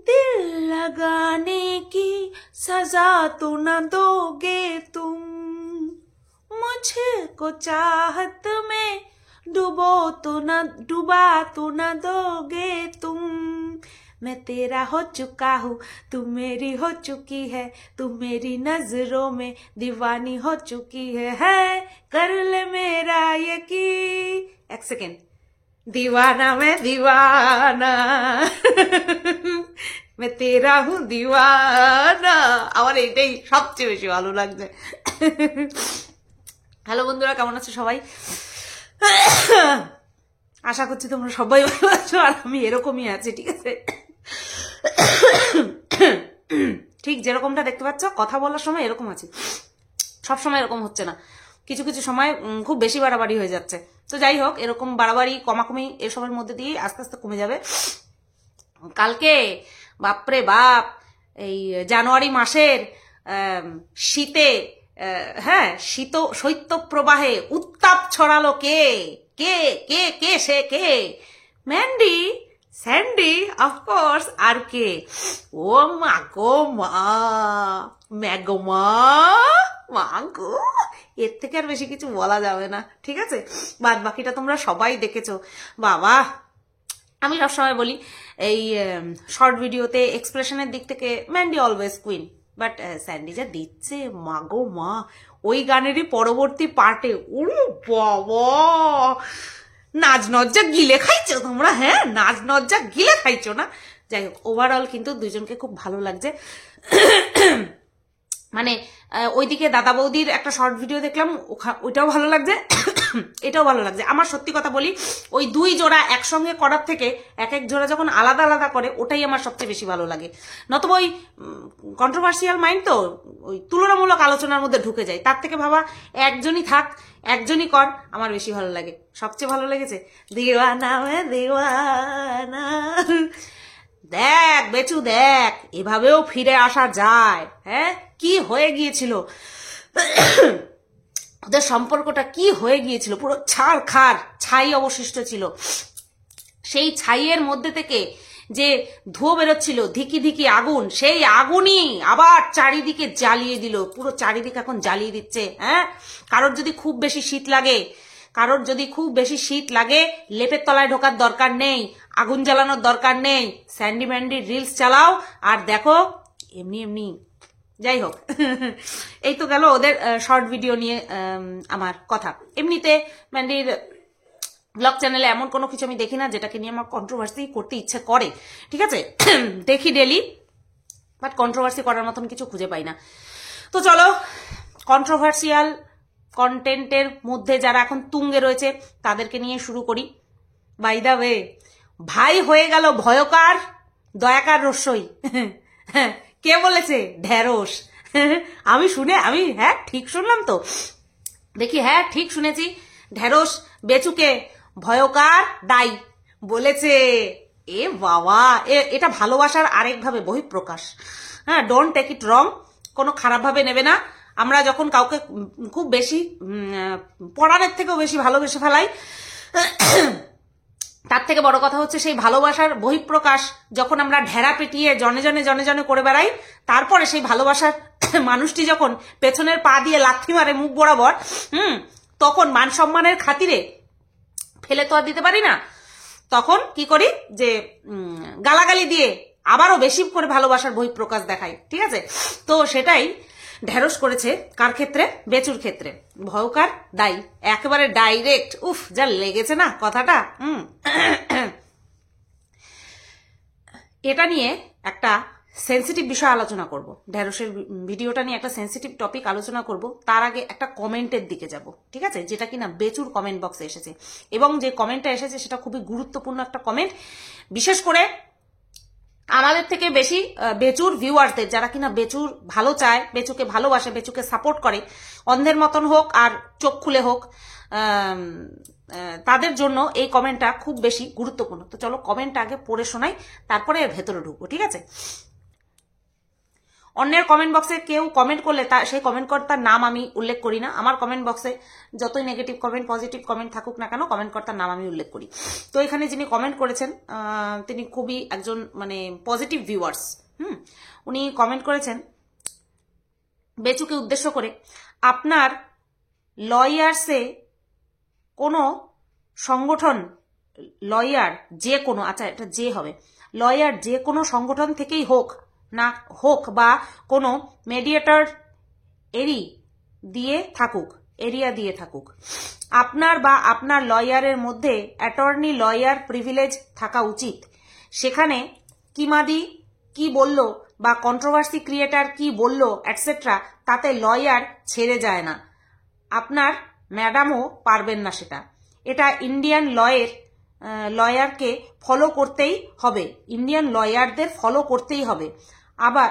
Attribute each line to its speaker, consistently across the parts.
Speaker 1: दिल लगाने की सजा तो न दोगे तुम, मुझको चाहत में डुबा तो न दोगे तुम। मैं तेरा हो चुका हूँ, तू मेरी हो चुकी है, तू मेरी नजरों में दीवानी हो चुकी है कर ले मेरा यकीन। एक सेकेंड, दीवाना मैं दीवाना मैं तेरा हूँ दीवाना। আমার এটাই সবচেয়ে বেশি ভালো লাগছে। হ্যালো বন্ধুরা, কেমন আছো সবাই? আশা করছি তোমরা সবাই ভালো আছো, আর আমি এরকমই আছি, ঠিক আছে? ঠিক যেরকমটা দেখতে পাচ্ছ, কথা বলার সময় এরকম আছি, সব সময় এরকম হচ্ছে না, কিছু কিছু সময় খুব বেশি বাড়াবাড়ি হয়ে যাচ্ছে। তো যাই হোক, এরকম বাড়াবাড়ি কমাকমি এসবের মধ্যে দিয়ে আস্তে আস্তে কমে যাবে। কালকে বাপরে বাপ, এই জানুয়ারি মাসের শীতে, হ্যাঁ, শৈত্য প্রবাহে উত্তাপ ছড়ালো কে কে কে কে সে কে? ম্যান্ডি, স্যান্ডি, অফকোর্স, আর কে? ও মা গো মা, ম্যাগো মা, মা গো, এর থেকে আর বেশি কিছু বলা যাবে না, ঠিক আছে? বাদ বাকিটা তোমরা সবাই দেখেছো। বাবা, আমি সবসময় বলি এই শর্ট ভিডিওতে এক্সপ্রেশনের দিক থেকে Mandy always queen, but Sandy যা দিচ্ছে, মা গো মা, ওই গানেরই পরবর্তী পার্টে, ওরে বাবা, নাচ নজ্জা গিলে খাইছো তোমরা, হ্যাঁ, নাচ নজ্জা গিলে খাইছো না? যাই হোক, ওভারঅল কিন্তু দুইজনকে খুব ভালো লাগছে। মানে ওইদিকে দাদা বৌদির একটা শর্ট ভিডিও দেখলাম, ওইটাও ভালো লাগছে, এটাও ভালো লাগছে। আমার সত্যি কথা বলি, ওই দুই জোড়া একসঙ্গে করার থেকে এক এক জোড়া যখন আলাদা আলাদা করে, ওটাই আমার সবচেয়ে বেশি ভালো লাগে। নতুবা ওই কন্ট্রোভার্সিয়াল মাইন্ড তো ওই তুলনামূলক আলোচনার মধ্যে ঢুকে যায়, তার থেকে ভাবা একজনই থাক, একজনই কর, আমার বেশি ভালো লাগে। সবচেয়ে ভালো লেগেছে দিওয়ানা মে দিওয়ানা। দেখ বেচু, দেখ এভাবেও ফিরে আসা যায়। হ্যাঁ, কি হয়ে গিয়েছিল ওদের সম্পর্কটা, কি হয়ে গিয়েছিল, পুরো ছাড় খার ছাই অবশিষ্ট ছিল। সেই ছাইয়ের মধ্যে থেকে যে ধোঁয়া বেরোচ্ছিল, ধিকি ধিকি আগুন, সেই আগুনই আবার চারিদিকে জ্বালিয়ে দিল, পুরো চারিদিকে এখন জ্বালিয়ে দিচ্ছে। হ্যাঁ, কারোর যদি খুব বেশি শীত লাগে, লেপের তলায় ঢোকার দরকার নেই, আগুন জ্বালানোর দরকার নেই, স্যান্ডি ম্যান্ডি রিলস চালাও আর দেখো এমনি এমনি। যাই হোক, এই তো গেল ওদের শর্ট ভিডিও নিয়ে আমার কথা। এমনিতে ম্যান্ডির ব্লগ চ্যানেলে এমন কোনো কিছু আমি দেখি না যেটাকে নিয়ে আমার কন্ট্রোভার্সি করতে ইচ্ছে করে, ঠিক আছে? দেখি ডেলি, বাট কন্ট্রোভার্সি করার মতন কিছু খুঁজে পাই না। তো চলো, কন্ট্রোভার্সিয়াল কন্টেন্টের মধ্যে যারা এখন তুঙ্গে রয়েছে তাদেরকে নিয়ে শুরু করি। বাই দা ওয়ে, ভাই হয়ে গেল ভয়কার দয়াকার রসই। কে বলেছে? ঢেঁড়স। আমি হ্যাঁ ঠিক শুনলাম তো? দেখি, হ্যাঁ ঠিক শুনেছি, ঢেঁড়স বেচুকে ভয়কার দাই বলেছে। এ বাবা, এটা ভালোবাসার আরেকভাবে বহিঃপ্রকাশ। হ্যাঁ, ডোন্ট টেক ইট রং, কোনো খারাপভাবে নেবে না। আমরা যখন কাউকে খুব বেশি পড়ানোর থেকেও বেশি ভালোবেসে ফেলাই, তার থেকে বড় কথা হচ্ছে সেই ভালোবাসার বহিঃপ্রকাশ যখন আমরা ঢেরা পিটিয়ে জনে জনে করে বেড়াই, তারপরে সেই ভালোবাসার মানুষটি যখন পেছনের পা দিয়ে লাথি মারে মুখ বরাবর, তখন মান সম্মানের খাতিরে ফেলে তো আর দিতে পারি না, তখন কি করি যে গালাগালি দিয়ে আবারও বেশি করে ভালোবাসার বহিঃপ্রকাশ দেখাই, ঠিক আছে? তো সেটাই ঢেঁড়স করেছে কার ক্ষেত্রে? বেচুর ক্ষেত্রে। ভয়কার দাই, একেবারে ডাইরেক্ট। উফ, যা লেগেছে না কথাটা। এটা নিয়ে একটা সেন্সিটিভ বিষয় আলোচনা করব, ঢেঁড়সের ভিডিওটা নিয়ে একটা সেন্সিটিভ টপিক আলোচনা করব। তার আগে একটা কমেন্টের দিকে যাব, ঠিক আছে? যেটা কিনা বেচুর কমেন্ট বক্সে এসেছে, এবং যে কমেন্টটা এসেছে সেটা খুবই গুরুত্বপূর্ণ একটা কমেন্ট, বিশেষ করে আমাদের থেকে বেশি বেচুর ভিউয়ার্সদের, যারা কিনা বেচুর ভালো চায়, বেচুকে ভালোবাসে, বেচুকে সাপোর্ট করে, অন্ধের মতন হোক আর চোখ খুলে হোক, তাদের জন্য এই কমেন্টটা খুব বেশি গুরুত্বপূর্ণ। তো চলো কমেন্টটা আগে পড়ে শোনাই, তারপরে এর ভেতরে ঢুকবো, ঠিক আছে? অন্যের কমেন্ট বক্সে কেউ কমেন্ট করলে সেই কমেন্ট কর্তার নাম আমি উল্লেখ করি না। আমার কমেন্ট বক্সে যতই নেগেটিভ কমেন্ট পজিটিভ কমেন্ট থাকুক না কেন, কমেন্ট কর্তার নাম আমি উল্লেখ করি। তো এখানে যিনি কমেন্ট করেছেন তিনি খুবই একজন মানে পজিটিভ ভিউয়ার্স। উনি কমেন্ট করেছেন বেচুকে উদ্দেশ্য করে, আপনার লয়ার্সে কোনো সংগঠন, লয়ার যে কোনো, আচ্ছা এটা যে হবে, লয়ার যে কোনো সংগঠন থেকেই হোক না হোক বা কোনো মেডিয়েটর এরিয়া দিয়ে থাকুক, আপনার বা আপনার লয়ারের মধ্যে অ্যাটর্নি লয়ার প্রিভিলেজ থাকা উচিত। সেখানে কিমাদি কি বলল বা কন্ট্রোভার্সি ক্রিয়েটার কি বলল অ্যাটসেট্রা, তাতে লয়ার ছেড়ে যায় না। আপনার ম্যাডামও পারবেন না সেটা। এটা ইন্ডিয়ান লয়ারকে ফলো করতেই হবে, ইন্ডিয়ান লয়ারদের ফলো করতেই হবে। আবার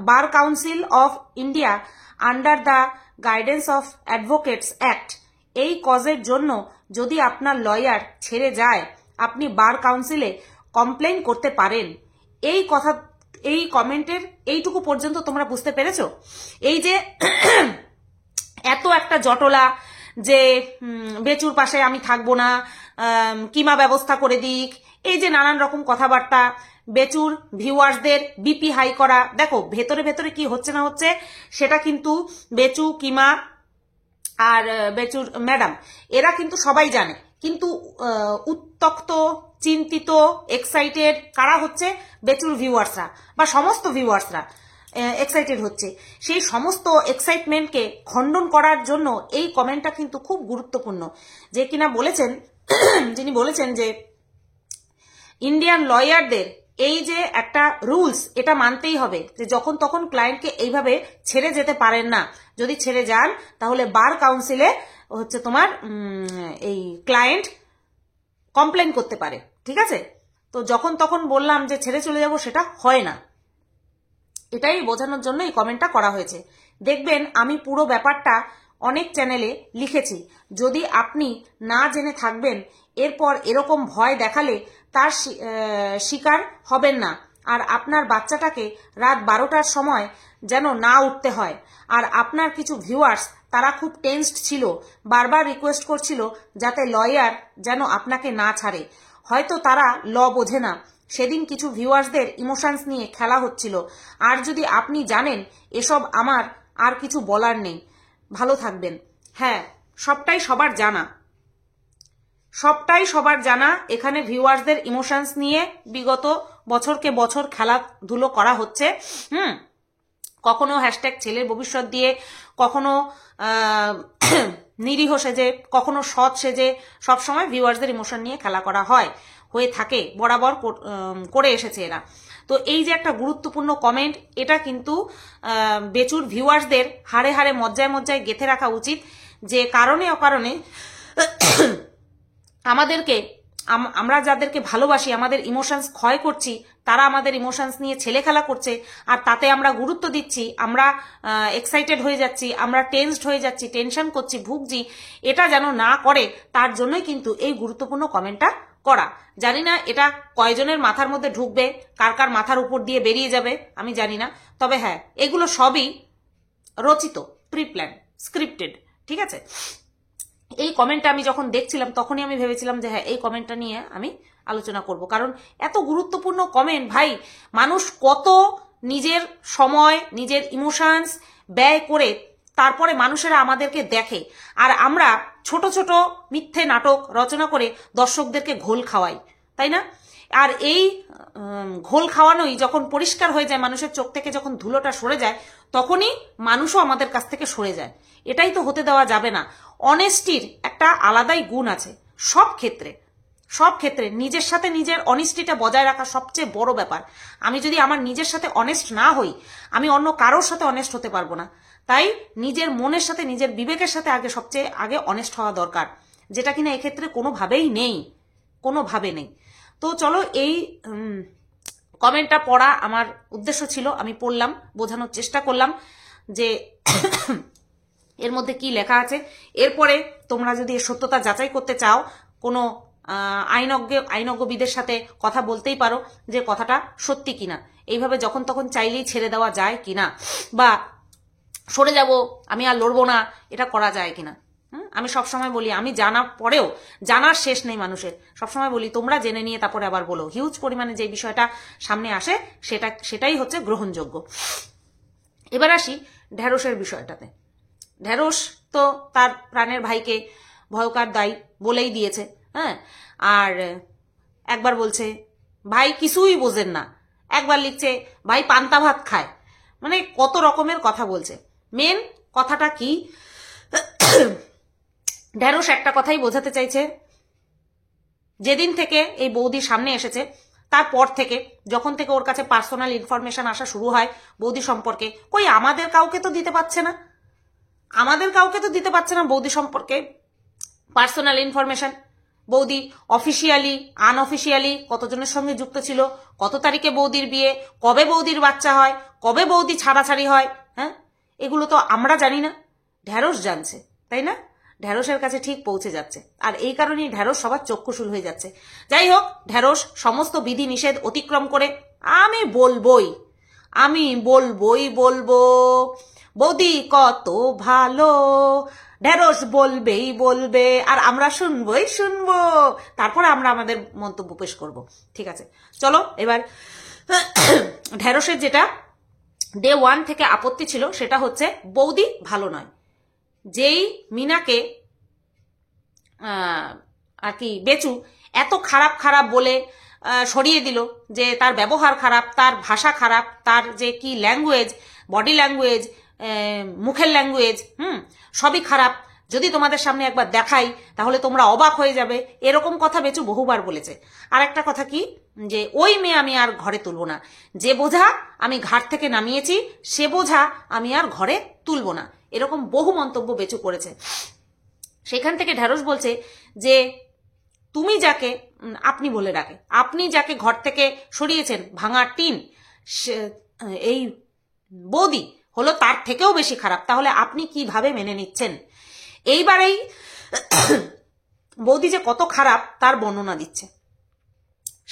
Speaker 1: bar council of India under the guidance of advocates act, এই কজের জন্য যদি আপনার লয়ার ছেড়ে যায় আপনি বার কাউন্সিলে কমপ্লেইন করতে পারেন। এই কথা, এই কমেন্টের এইটুকু পর্যন্ত তোমরা বুঝতে পেরেছো? এই যে এত একটা জটলা যে বেচুর পাশে আমি থাকবো না, কিমা ব্যবস্থা করে দিক, এই যে নানান রকম কথাবার্তা, বেচুর ভিউয়ার্সদের বিপি হাই করা, দেখো ভেতরে ভেতরে কি হচ্ছে না হচ্ছে সেটা কিন্তু বেচু, কিমা আর বেচুর ম্যাডাম এরা কিন্তু সবাই জানে। কিন্তু উত্তক্ত, চিন্তিত, এক্সাইটেড কারা হচ্ছে? বেচুর ভিউয়ার্সরা বা সমস্ত ভিউয়ার্সরা এক্সাইটেড হচ্ছে। সেই সমস্ত এক্সাইটমেন্টকে খণ্ডন করার জন্য এই কমেন্টটা কিন্তু খুব গুরুত্বপূর্ণ। যে কিনা বলেছেন, যিনি বলেছেন যে ইন্ডিয়ান লয়ারদের এই যে একটা রুলস, এটা মানতেই হবে যে যখন তখন ক্লায়েন্টকে এইভাবে ছেড়ে যেতে পারেন না। যদি ছেড়ে যান তাহলে বার কাউন্সিলে হচ্ছে তোমার এই ক্লায়েন্ট কমপ্লেন করতে পারে, ঠিক আছে? তো যখন তখন বললাম যে ছেড়ে চলে যাব, সেটা হয় না। এটাই বোঝানোর জন্য এই কমেন্টটা করা হয়েছে। দেখবেন আমি পুরো ব্যাপারটা অনেক চ্যানেলে লিখেছি। যদি আপনি না জেনে থাকবেন, এরপর এরকম ভয় দেখালে তার শিকার হবেন না। আর আপনার বাচ্চাটাকে রাত 12টার সময় যেন না উঠতে হয়। আর আপনার কিছু ভিউয়ার্স তারা খুব টেনসড ছিল, বারবার রিকোয়েস্ট করছিল যাতে লয়ার যেন আপনাকে না ছাড়ে। হয়তো তারা ল বোঝে না। সেদিন কিছু ভিউয়ার্সদের ইমোশনস নিয়ে খেলা হচ্ছিল। আর যদি আপনি জানেন এসব, আমার আর কিছু বলার নেই। ভালো থাকবেন। হ্যাঁ, সবটাই সবার জানা। এখানে ভিউয়ার্সদের ইমোশনস নিয়ে বিগত বছরকে বছর খেলাধুলো করা হচ্ছে। কখনো হ্যাশট্যাগ ছেলের ভবিষ্যৎ দিয়ে, কখনো নিরীহ সেজে, কখনো সৎ সেজে, সবসময় ভিউয়ার্সদের ইমোশন নিয়ে খেলা করা হয়ে থাকে, বরাবর করে এসেছে এরা। তো এই যে একটা গুরুত্বপূর্ণ কমেন্ট, এটা কিন্তু বেচুর ভিউয়ার্সদের হাড়ে হাড়ে মজ্জায় মজ্জায় গেঁথে রাখা উচিত। যে কারণে অকারণে আমরা যাদেরকে ভালোবাসি, আমাদের ইমোশনস ক্ষয় করছি, তারা আমাদের ইমোশনস নিয়ে ছেলে খেলা করছে। আর তাতে আমরা গুরুত্ব দিচ্ছি, আমরা এক্সাইটেড হয়ে যাচ্ছি, আমরা টেনসড হয়ে যাচ্ছি, টেনশন করছি, ভুগছি। এটা যেন না করে, তার জন্যই কিন্তু এই গুরুত্বপূর্ণ কমেন্টটা করা। জানি না এটা কয়জনের মাথার মধ্যে ঢুকবে, কার কার মাথার উপর দিয়ে বেরিয়ে যাবে আমি জানি না। তবে হ্যাঁ, এগুলো সবই রচিত, প্রিপ্ল্যান, স্ক্রিপ্টেড, ঠিক আছে? এই কমেন্টটা আমি যখন দেখছিলাম তখনই আমি ভেবেছিলাম যে হ্যাঁ, এই কমেন্টটা নিয়ে আমি আলোচনা করব। কারণ এত গুরুত্বপূর্ণ কমেন্ট, ভাই, মানুষ কত নিজের সময়, নিজের ইমোশনস ব্যয় করে তারপরে মানুষেরা আমাদেরকে দেখে। আর আমরা ছোট ছোট মিথ্যে নাটক রচনা করে দর্শকদেরকে ঘোল খাওয়াই, তাই না? আর এই ঘোল খাওয়ানোই যখন পরিষ্কার হয়ে যায়, মানুষের চোখ থেকে যখন ধুলোটা সরে যায়, তখনই মানুষও আমাদের কাছ থেকে সরে যায়। এটাই তো হতে দেওয়া যাবে না। অনেস্টির একটা আলাদাই গুণ আছে সব ক্ষেত্রে। নিজের সাথে নিজের অনেস্টিটা বজায় রাখা সবচেয়ে বড় ব্যাপার। আমি যদি আমার নিজের সাথে অনেস্ট না হই, আমি অন্য কারোর সাথে অনেস্ট হতে পারবো না। তাই নিজের মনের সাথে, নিজের বিবেকের সাথে সবচেয়ে আগে অনেস্ট হওয়া দরকার, যেটা কিনা এক্ষেত্রে কোনোভাবেই নেই। তো চলো, এই কমেন্টটা পড়া আমার উদ্দেশ্য ছিল, আমি পড়লাম, বোঝানোর চেষ্টা করলাম যে এর মধ্যে কি লেখা আছে। এরপরে তোমরা যদি এর সত্যতা যাচাই করতে চাও, কোনো আইনজ্ঞবিদের সাথে কথা বলতেই পারো যে কথাটা সত্যি কিনা, এইভাবে যখন তখন চাইলেই ছেড়ে দেওয়া যায় কিনা, বা সরে যাব আমি আর লড়বো না, এটা করা যায় কিনা। আমি সবসময় বলি, আমি জানার পরেও, জানার শেষ নেই মানুষের, সবসময় বলি তোমরা জেনে নিয়ে তারপরে আবার বলো। হিউজ পরিমাণে যে বিষয়টা সামনে আসে সেটাই হচ্ছে গ্রহণযোগ্য। এবার আসি ঢ্যাঁড়সের বিষয়টাতে। ঢ্যাঁড়স তো তার প্রাণের ভাইকে ভয়ঙ্কর দায়ী বলেই দিয়েছে। হ্যাঁ, আর একবার বলছে ভাই কিছুই বোঝেন না, একবার লিখছে ভাই পান্তা ভাত খায়, মানে কত রকমের কথা বলছে। মেন কথাটা কি, ঢ্যাঁড়স একটা কথাই বোঝাতে চাইছে, যেদিন থেকে এই বৌদির সামনে এসেছে তারপর থেকে, যখন থেকে ওর কাছে পার্সোনাল ইনফরমেশন আসা শুরু হয় বৌদি সম্পর্কে, কই আমাদের কাউকে তো দিতে পারছে না, বৌদি সম্পর্কে পার্সোনাল ইনফরমেশন। বৌদি অফিসিয়ালি আনঅফিসিয়ালি কতজনের সঙ্গে যুক্ত ছিল, কত তারিখে বৌদির বিয়ে, কবে বৌদির বাচ্চা হয়, কবে বৌদি ছাড়াছাড়ি হয়, হ্যাঁ এগুলো তো আমরা জানি না, ঢ্যাঁড়স জানছে, তাই না? ঢ্যাঁড়সের কাছে ঠিক পৌঁছে যাচ্ছে, আর এই কারণেই ঢ্যাঁড়স সবার চক্ষুশূল হয়ে যাচ্ছে। যাই হোক, ঢ্যাঁড়স সমস্ত বিধি নিষেধ অতিক্রম করে আমি বলবো বৌদি কত ভালো, ঢ্যাঁড়স বলবে আর আমরা শুনবো, তারপরে আমরা আমাদের মন্তব্য পেশ করব। ঠিক আছে, চলো এবার ঢ্যাঁড়সের যেটা ডে 1 থেকে আপত্তি ছিল সেটা হচ্ছে বৌদি ভালো নয়। যেই মিনাকে আর কি বেচু এত খারাপ বলে সরিয়ে দিল, যে তার ব্যবহার খারাপ, তার ভাষা খারাপ, তার যে কি ল্যাঙ্গুয়েজ, বডি ল্যাঙ্গুয়েজ, মুখের ল্যাঙ্গুয়েজ, সবই খারাপ, যদি তোমাদের সামনে একবার দেখাই তাহলে তোমরা অবাক হয়ে যাবে, এরকম কথা বেচু বহুবার বলেছে। আর একটা কথা কি, যে ওই মেয়ে আমি আর ঘরে তুলব না, যে বোঝা আমি ঘাট থেকে নামিয়েছি সে বোঝা আমি আর ঘরে তুলব না, এরকম বহু মন্তব্য বেচু করেছে। সেখান থেকে ঢ্যাঁড়স বলছে যে তুমি যাকে, আপনি বলে ডাকে, আপনি যাকে ঘর থেকে সরিয়েছেন ভাঙা টিন, এই বৌদি হলো তার থেকেও বেশি খারাপ, তাহলে আপনি কিভাবে মেনে নিচ্ছেন? এইবারেই বৌদি যে কত খারাপ তার বর্ণনা দিচ্ছে।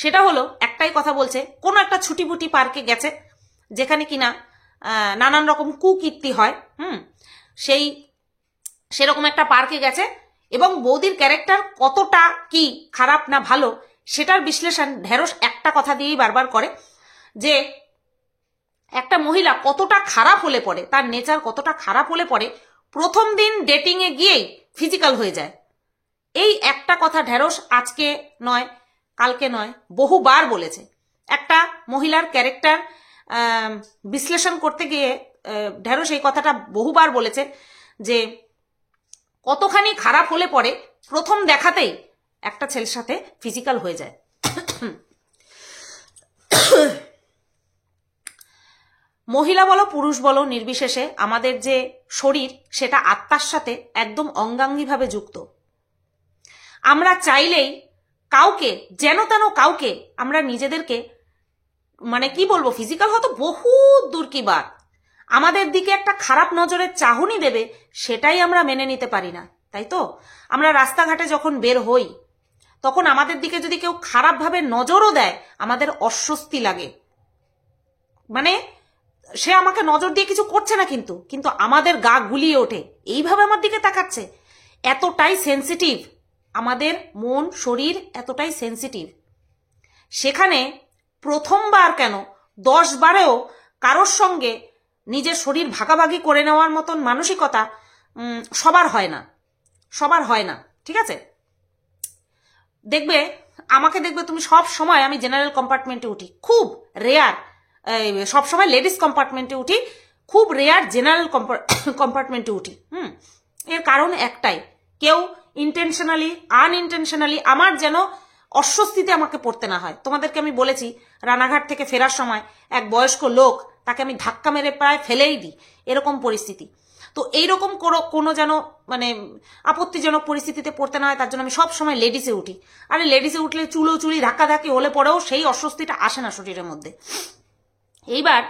Speaker 1: সেটা হলো, একটাই কথা বলছে, কোনো একটা ছুটিপুটি পার্কে গেছে যেখানে কিনা নানান রকম কুকীর্তি হয়, সেরকম একটা পার্কে গেছে, এবং বৌদির ক্যারেক্টার কতটা কি খারাপ না ভালো সেটার বিশ্লেষণ ঢ্যাঁড়স একটা কথা দিয়েই বারবার করে, যে একটা মহিলা কতটা খারাপ হলে পরে, তার নেচার কতটা খারাপ হলে পরে প্রথম দিন ডেটিং এ গিয়েই ফিজিক্যাল হয়ে যায়। এই একটা কথা ঢ্যাঁড়স আজকে নয়, কালকে নয়, বহুবার বলেছে। একটা মহিলার ক্যারেক্টার বিশ্লেষণ করতে গিয়ে ঢ্যাঁড়স এই কথাটা বহুবার বলেছে, যে কতখানি খারাপ হলে পরে প্রথম দেখাতেই একটা ছেলের সাথে ফিজিক্যাল হয়ে যায়। মহিলা বলো পুরুষ বলো নির্বিশেষে আমাদের যে শরীর সেটা আত্মার সাথে একদম অঙ্গাঙ্গিভাবে যুক্ত। আমরা চাইলেই কাউকে, যেন তেন কাউকে আমরা নিজেদেরকে, মানে কি বলবো, ফিজিক্যাল হয়তো বহু দূর কি বাত, আমাদের দিকে একটা খারাপ নজরের চাহনি দেবে সেটাই আমরা মেনে নিতে পারি না, তাই তো? আমরা রাস্তাঘাটে যখন বের হই তখন আমাদের দিকে যদি কেউ খারাপভাবে নজরও দেয় আমাদের অস্বস্তি লাগে, মানে সে আমাকে নজর দিয়ে কিছু করছে না, কিন্তু আমাদের গা গুলিয়ে ওঠে, এইভাবে আমার দিকে তাকাচ্ছে। এতটাই সেন্সিটিভ আমাদের মন শরীর, এতটাই সেন্সিটিভ। সেখানে প্রথমবার কেন 10 বারেও কারোর সঙ্গে নিজের শরীর ভাগাভাগি করে নেওয়ার মতন মানসিকতা সবার হয় না, ঠিক আছে? আমাকে দেখবে তুমি সব সময়, আমি জেনারেল কম্পার্টমেন্টে উঠি, খুব রেয়ার, সব সময় লেডিস কম্পার্টমেন্টে উঠি, খুব রেয়ার জেনারেল কম্পার্টমেন্টে উঠি। এর কারণ একটাই, কেউ ইন্টেনশনালি আনইনটেনশনালি আমার যেন অস্বস্তিতে আমাকে পড়তে না হয়। তোমাদেরকে আমি বলেছি, রানাঘাট থেকে ফেরার সময় এক বয়স্ক লোক, তাকে আমি ধাক্কা মেরে প্রায় ফেলেই দিই, এরকম পরিস্থিতি। তো এইরকম কোনো যেন মানে আপত্তিজনক পরিস্থিতিতে পড়তে না হয়, তার জন্য আমি সব সময় লেডিসে উঠি। আরে লেডিসে উঠলে চুলি ধাক্কাধাক্কি হলে পরেও সেই অস্বস্তিটা আসে না শরীরের মধ্যে। এইবার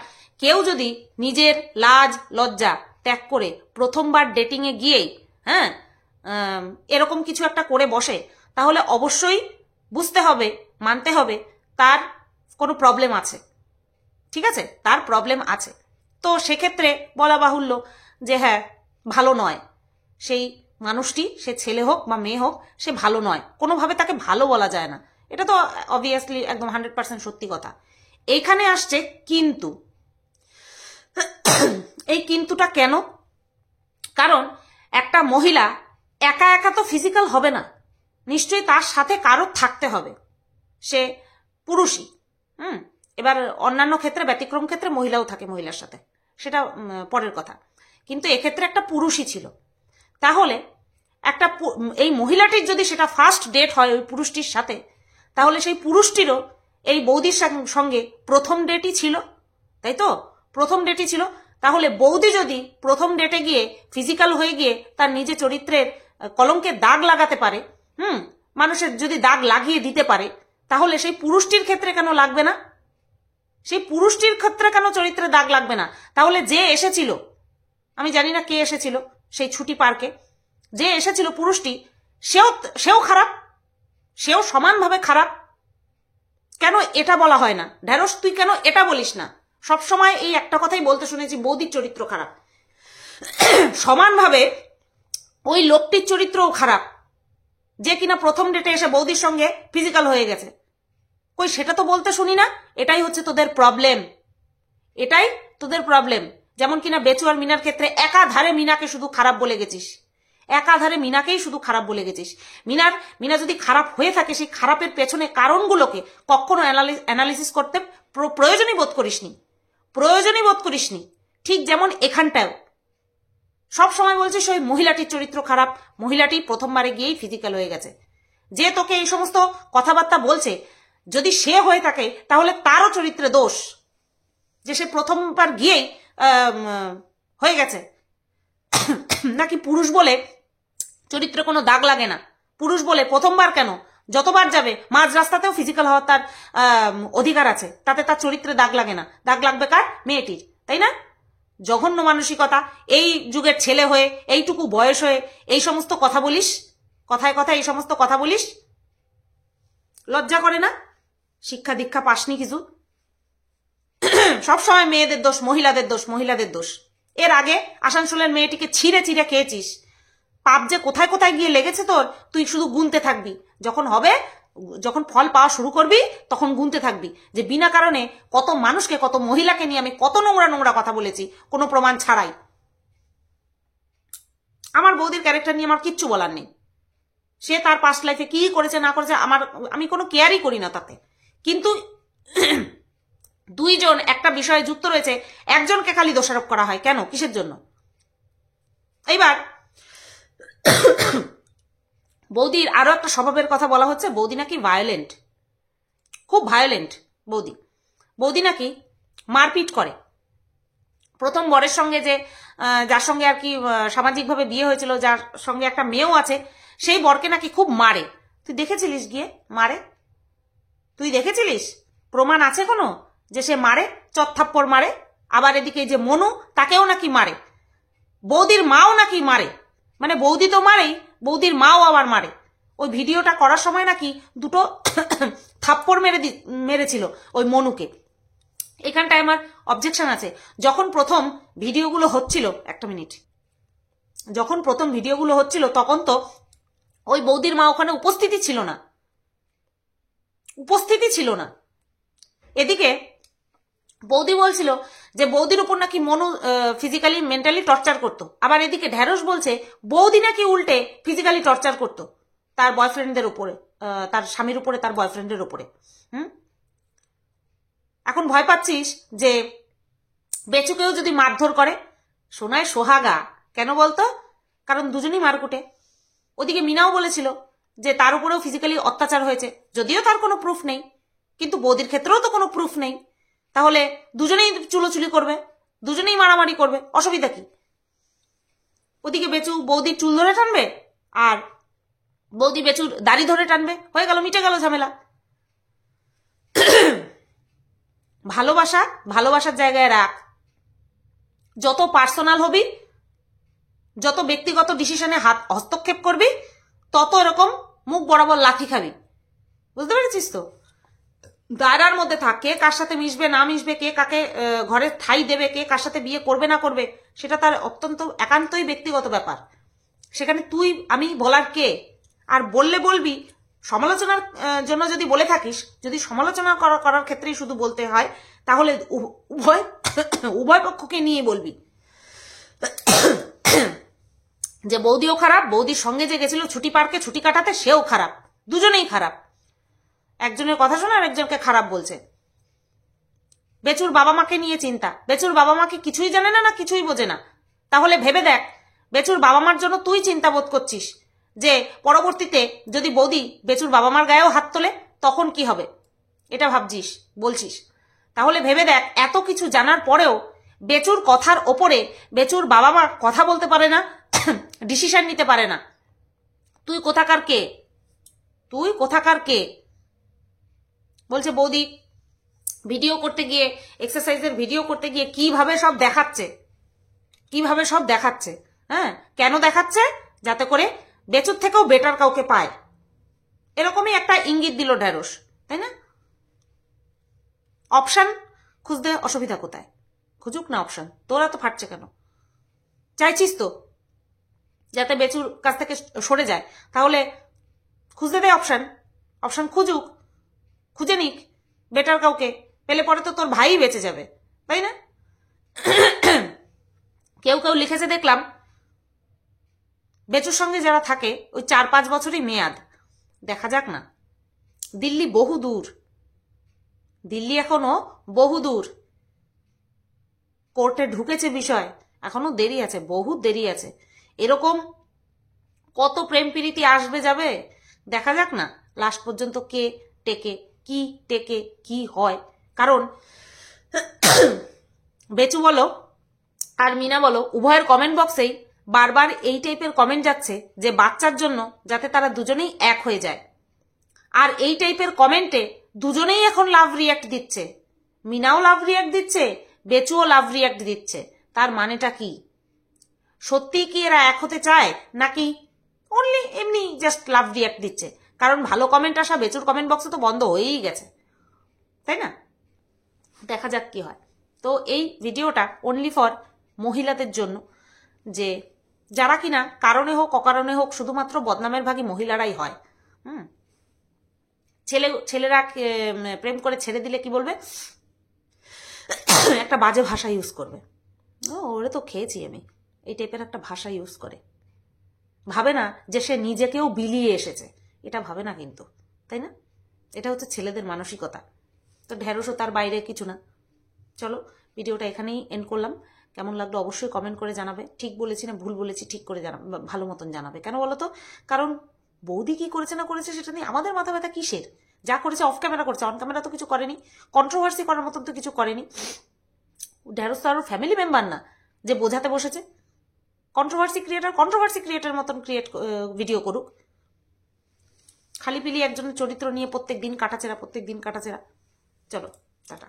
Speaker 1: কেউ যদি নিজের লাজ লজ্জা ত্যাগ করে প্রথমবার ডেটিংয়ে গিয়েই এরকম কিছু একটা করে বসে, তাহলে অবশ্যই বুঝতে হবে, মানতে হবে তার কোনো প্রবলেম আছে, ঠিক আছে, তার প্রবলেম আছে। তো সেক্ষেত্রে বলা বাহুল্য যে হ্যাঁ ভালো নয় সেই মানুষটি, সে ছেলে হোক বা মেয়ে হোক, সে ভালো নয়, কোনোভাবে তাকে ভালো বলা যায় না। এটা তো অবভিয়াসলি একদম 100% সত্যি কথা। এইখানে আসছে কিন্তু, এই কিন্তুটা কেন? কারণ একটা মহিলা একা একা তো ফিজিক্যাল হবে না, নিশ্চয়ই তার সাথে কারো থাকতে হবে, সে পুরুষই। এবার অন্যান্য ক্ষেত্রে, ব্যতিক্রম ক্ষেত্রে মহিলাও থাকে মহিলার সাথে, সেটা পরের কথা, কিন্তু এক্ষেত্রে একটা পুরুষই ছিল। তাহলে একটা এই মহিলাটির যদি সেটা ফার্স্ট ডেট হয় ওই পুরুষটির সাথে, তাহলে সেই পুরুষটিরও এই বৌদির সঙ্গে প্রথম ডেটই ছিল, তাই তো? প্রথম ডেটই ছিল। তাহলে বৌদি যদি প্রথম ডেটে গিয়ে ফিজিক্যাল হয়ে গিয়ে তার নিজের চরিত্রের কলঙ্কের দাগ লাগাতে পারে, মানুষের যদি দাগ লাগিয়ে দিতে পারে, তাহলে সেই পুরুষটির ক্ষেত্রে কেন লাগবে না? সেই পুরুষটির ক্ষেত্রে কেন চরিত্রে দাগ লাগবে না? তাহলে যে এসেছিল, আমি জানি না কে এসেছিল সেই ছুটি পার্কে, যে এসেছিল পুরুষটি, সেও খারাপ, সেও সমানভাবে খারাপ। কেন এটা বলা হয় না? ঢেরস তুই কেন এটা বলিস না? সবসময় এই একটা কথাই বলতে শুনেছি, বৌদির চরিত্র খারাপ। সমানভাবে ওই লোকটির চরিত্রও খারাপ, যে কিনা প্রথম ডেটে এসে বৌদির সঙ্গে ফিজিক্যাল হয়ে গেছে। কই সেটা তো বলতে শুনি না। এটাই হচ্ছে তোদের প্রবলেম, এটাই তোদের প্রবলেম। যেমন কিনা বেচু আর মিনার ক্ষেত্রে একাধারে মিনাকে শুধু খারাপ বলে গেছিস, একাধারে মিনাকেই শুধু খারাপ বলে গেছিস। মিনা যদি খারাপ হয়ে থাকে, সেই খারাপের পেছনে কারণগুলোকে কখনো অ্যানালিসিস করতে প্রয়োজনই বোধ করিসনি। ঠিক যেমন এখানটাও সব সময় বলছিস ওই মহিলাটির চরিত্র খারাপ, মহিলাটি প্রথমবারে গিয়েই ফিজিক্যাল হয়ে গেছে। যে তোকে এই সমস্ত কথাবার্তা বলছে, যদি সে হয়ে থাকে তাহলে তারও চরিত্রে দোষ, যে সে প্রথমবার গিয়েই হয়ে গেছে। নাকি পুরুষ বলে চরিত্রে কোনো দাগ লাগে না? পুরুষ বলে প্রথমবার কেন, যতবার যাবে মাঝ রাস্তাতেও ফিজিক্যাল হওয়ার তার অধিকার আছে, তাতে তার চরিত্রে দাগ লাগে না। দাগ লাগবে কার? মেয়েটির, তাই না? জঘন্য মানসিকতা। এই যুগের ছেলে হয়ে, এইটুকু বয়স হয়ে এই সমস্ত কথা বলিস, কথায় কথায় এই সমস্ত কথা বলিস, লজ্জা করে না? শিক্ষা দীক্ষা পাসনি কিছু, সবসময় মেয়েদের দোষ, মহিলাদের দোষ। এর আগে আসানসোলের মেয়েটিকে ছিঁড়ে ছিঁড়ে খেয়েছিস, পাপ যে কোথায় কোথায় গিয়ে লেগেছে তোর, তুই শুধু গুনতে থাকবি। যখন ফল পাওয়া শুরু করবি তখন গুনতে থাকবি যে বিনা কারণে কত মানুষকে, কত মহিলাকে নিয়ে আমি কত নোংরা নোংরা কথা বলেছি কোনো প্রমাণ ছাড়াই। আমার বৌদির ক্যারেক্টার নিয়ে আমার কিচ্ছু বলার নেই, সে তার পাস্ট লাইফে কি করেছে না করেছে আমি কোনো কেয়ারই করি না তাতে। কিন্তু দুইজন একটা বিষয়ে যুক্ত রয়েছে, একজনকে খালি দোষারোপ করা হয় কেন, কিসের জন্য? এইবার বৌদির আরো একটা স্বভাবের কথা বলা হচ্ছে, বৌদি নাকি ভায়োলেন্ট, খুব ভায়োলেন্ট বৌদি নাকি মারপিট করে। প্রথম বরের সঙ্গে যার সঙ্গে আর কি সামাজিকভাবে বিয়ে হয়েছিল, যার সঙ্গে একটা মেয়েও আছে, সেই বরকে নাকি খুব মারে। তুই দেখেছিলিস গিয়ে মারে? তুই দেখেছিলিস? প্রমাণ আছে কোনো যে সে মারে, চত্থাপ্পড় মারে? আবার এদিকে যে মনু, তাকেও নাকি মারে। বৌদির মাও নাকি মারে, মানে বৌদি তো মারেই, বৌদির মাও আবার মারে। ওই ভিডিওটা করার সময় নাকি দুটো থাপ্পড় মেরেছিল ওই মনুকে। এখানটায় আমার অবজেকশন আছে। যখন প্রথম ভিডিওগুলো হচ্ছিল, একটা মিনিট, যখন প্রথম ভিডিওগুলো হচ্ছিল তখন তো ওই বৌদির মা ওখানে উপস্থিতি ছিল না। এদিকে বৌদি বলছিল যে বৌদির উপর নাকি মনু ফিজিক্যালি মেন্টালি টর্চার করতো, আবার এদিকে ঢেরস বলছে বৌদি নাকি উল্টে ফিজিক্যালি টর্চার করতো তার বয়ফ্রেন্ডদের উপরে, তার স্বামীর উপরে, তার বয়ফ্রেন্ডের উপরে। এখন ভয় পাচ্ছিস যে বেচুকেও যদি মারধর করে? সোনায় সোহাগা কেন বলতো? কারণ দুজনই মারকুটে। ওদিকে মিনাও বলেছিল যে তার উপরেও ফিজিক্যালি অত্যাচার হয়েছে, যদিও তার কোনো প্রুফ নেই, কিন্তু বৌদির ক্ষেত্রেও তো কোনো প্রুফ নেই। তাহলে দুজনেই চুলোচুলি করবে, দুজনেই মারামারি করবে, অসুবিধা কি? ওদিকে বেচু বৌদির চুল ধরে টানবে, আর বৌদি বেচুর দাড়ি ধরে টানবে, হয়ে গেল, মিটে গেল ঝামেলা। ভালোবাসার জায়গায় রাখ। যত পার্সোনাল হবি, যত ব্যক্তিগত ডিসিশনে হস্তক্ষেপ করবি, তত এরকম মুখ বরাবর লাথি খাবি। বুঝতে পেরেছিস তো? দায়রার মধ্যে থাক, কে কার সাথে মিশবে না মিশবে, কে কাকে ঘরে ঠাঁই দেবে, কে কার সাথে বিয়ে করবে না করবে, সেটা তার অত্যন্ত একান্তই ব্যক্তিগত ব্যাপার। সেখানে তুই আমি বলার কে? আর বললে বলবি, সমালোচনার জন্য যদি বলে থাকিস, যদি সমালোচনা করার ক্ষেত্রেই শুধু বলতে হয়, তাহলে উভয় পক্ষকে নিয়ে বলবি যে বৌদিও খারাপ, বৌদির সঙ্গে যে গেছিল ছুটি পার্কে ছুটি কাটাতে সেও খারাপ, দুজনেই খারাপ। একজনের কথা শোনা আর একজনকে খারাপ বলছে। বেচুর বাবা মাকে নিয়ে চিন্তা, বেচুর বাবা মাকে কিছুই জানে না, না কিছুই বোঝে না। তাহলে ভেবে দেখ, বেচুর বাবা মার জন্য তুই চিন্তা বোধ করছিস যে পরবর্তীতে যদি বৌদি বেচুর বাবা মার গায়েও হাত তোলে তখন কি হবে, এটা ভাবছিস, বলছিস। তাহলে ভেবে দেখ, এত কিছু জানার পরেও বেচুর কথার ওপরে বেচুর বাবা মা কথা বলতে পারে না, ডিসিশন নিতে পারে না। তুই কোথাকার কে? তুই কোথাকার কে? বলছে বৌদি ভিডিও করতে গিয়ে, এক্সারসাইজের ভিডিও করতে গিয়ে কিভাবে সব দেখাচ্ছে, কিভাবে সব দেখাচ্ছে। হ্যাঁ, কেন দেখাচ্ছে? যাতে করে বেচুর থেকেও বেটার কাউকে পায়, এরকমই একটা ইঙ্গিত দিল ঢ্যাঁড়স, তাই না? অপশন খুঁজতে অসুবিধা কোথায়? খুঁজুক না অপশন, তোরা তো ফাটছে কেন? চাইছিস তো যাতে বেচুর কাছ থেকে সরে যায়, তাহলে খুঁজতে দে অপশন, অপশন খুঁজুক, খুঁজে নিক বেটার কাউকে, পেলে পরে তো তোর ভাই বেঁচে যাবে, তাই না? কেউ কেউ লিখেছে দেখলাম, বেচুর সঙ্গে যারা থাকে ওই 4-5 বছরই মেয়াদ। দেখা যাক না, দিল্লি বহু দূর, দিল্লি এখনো বহু দূর। কোর্টে ঢুকেছে বিষয়, এখনো দেরি আছে, বহুত দেরি আছে। এরকম কত প্রেম প্রীতি আসবে যাবে, দেখা যাক না লাস্ট পর্যন্ত কে টেকে, কি টেকে, কি হয়। কারণ বেচু বলো আর মিনা বলো, উভয়ের কমেন্ট বক্সেই বারবার এই টাইপের কমেন্ট যাচ্ছে যে বাচ্চার জন্য যাতে তারা দুজনেই এক হয়ে যায়। আর এই টাইপের কমেন্টে দুজনেই এখন লাভ রিয়াক্ট দিচ্ছে, মিনাও লাভ রিয়াক্ট দিচ্ছে, বেচুও লাভ রিয়াক্ট দিচ্ছে। তার মানেটা কি? সত্যি কি এরা এক হতে চায়, নাকি অনলি এমনি জাস্ট লাভ রিয়াক্ট দিচ্ছে? কারণ ভালো কমেন্ট আসা বেচুর কমেন্ট বক্সে তো বন্ধ হয়েই গেছে, তাই না? দেখা যাক কি হয়। তো এই ভিডিওটা অনলি ফর মহিলাদের জন্য, যে যারা কিনা কারণে হোক অকারণে হোক শুধুমাত্র বদনামের ভাগী মহিলারাই হয়। ছেলেরা প্রেম করে ছেড়ে দিলে কি বলবে, একটা বাজে ভাষা ইউজ করবে, ওরে তো খেয়েছি আমি, এই টাইপের একটা ভাষা ইউজ করে। ভাবে না যে সে নিজেকেও বিলিয়ে এসেছে, এটা ভাবে না কিন্তু, তাই না? এটা হচ্ছে ছেলেদের মানসিকতা। তো ঢ্যাঁড়সও তার বাইরে কিছু না। চলো ভিডিওটা এখানেই এন্ড করলাম। কেমন লাগলো অবশ্যই কমেন্ট করে জানাবে। ঠিক বলেছি না ভুল বলেছি ঠিক করে জানাবে, ভালো মতন জানাবে। কেন বলো তো? কারণ বৌদি কি করেছে না করেছে সেটা নিয়ে আমাদের মাথা ব্যথা কিসের? যা করেছে অফ ক্যামেরা করেছে, অন ক্যামেরা তো কিছু করেনি, কন্ট্রোভার্সি করার মতন তো কিছু করেনি। ঢ্যাঁড়স তো আরো ফ্যামিলি মেম্বার না যে বোঝাতে বসেছে। কন্ট্রোভার্সি ক্রিয়েটার মতন ভিডিও করুক। খালি পিলি একজনের চরিত্র নিয়ে প্রত্যেক দিন কাটাছেড়া। চলো টাটা।